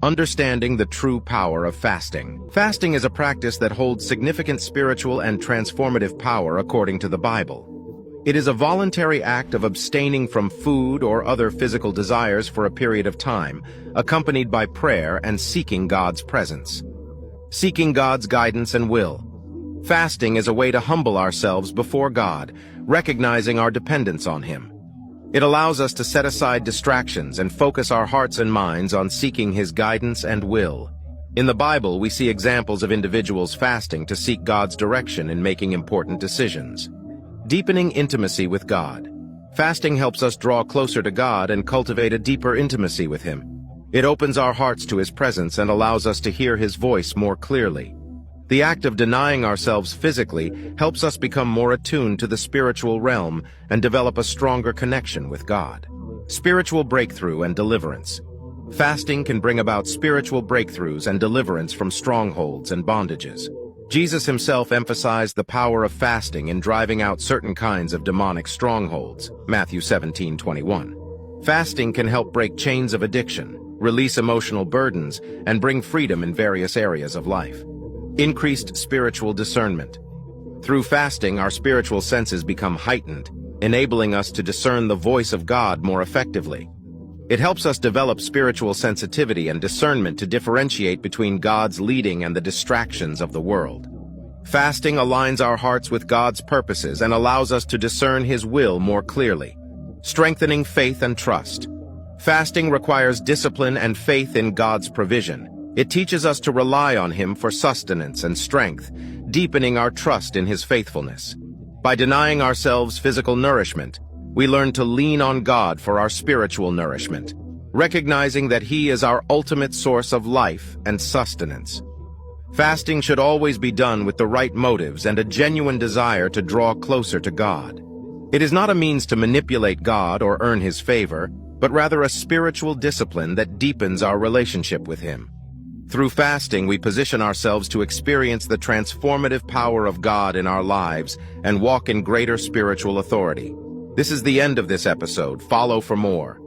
Understanding the true power of fasting. Fasting is a practice that holds significant spiritual and transformative power according to the Bible. It is a voluntary act of abstaining from food or other physical desires for a period of time, accompanied by prayer and seeking God's presence. Seeking God's guidance and will. Fasting is a way to humble ourselves before God, recognizing our dependence on Him. It allows us to set aside distractions and focus our hearts and minds on seeking His guidance and will. In the Bible, we see examples of individuals fasting to seek God's direction in making important decisions. Deepening intimacy with God. Fasting helps us draw closer to God and cultivate a deeper intimacy with Him. It opens our hearts to His presence and allows us to hear His voice more clearly. The act of denying ourselves physically helps us become more attuned to the spiritual realm and develop a stronger connection with God. Spiritual breakthrough and deliverance. Fasting can bring about spiritual breakthroughs and deliverance from strongholds and bondages. Jesus Himself emphasized the power of fasting in driving out certain kinds of demonic strongholds, Matthew 17:21. Fasting can help break chains of addiction, release emotional burdens, and bring freedom in various areas of life. Increased spiritual discernment. Through fasting, our spiritual senses become heightened, enabling us to discern the voice of God more effectively. It helps us develop spiritual sensitivity and discernment to differentiate between God's leading and the distractions of the world. Fasting aligns our hearts with God's purposes and allows us to discern His will more clearly. Strengthening faith and trust. Fasting requires discipline and faith in God's provision. It teaches us to rely on Him for sustenance and strength, deepening our trust in His faithfulness. By denying ourselves physical nourishment, we learn to lean on God for our spiritual nourishment, recognizing that He is our ultimate source of life and sustenance. Fasting should always be done with the right motives and a genuine desire to draw closer to God. It is not a means to manipulate God or earn His favor, but rather a spiritual discipline that deepens our relationship with Him. Through fasting, we position ourselves to experience the transformative power of God in our lives and walk in greater spiritual authority. This is the end of this episode. Follow for more.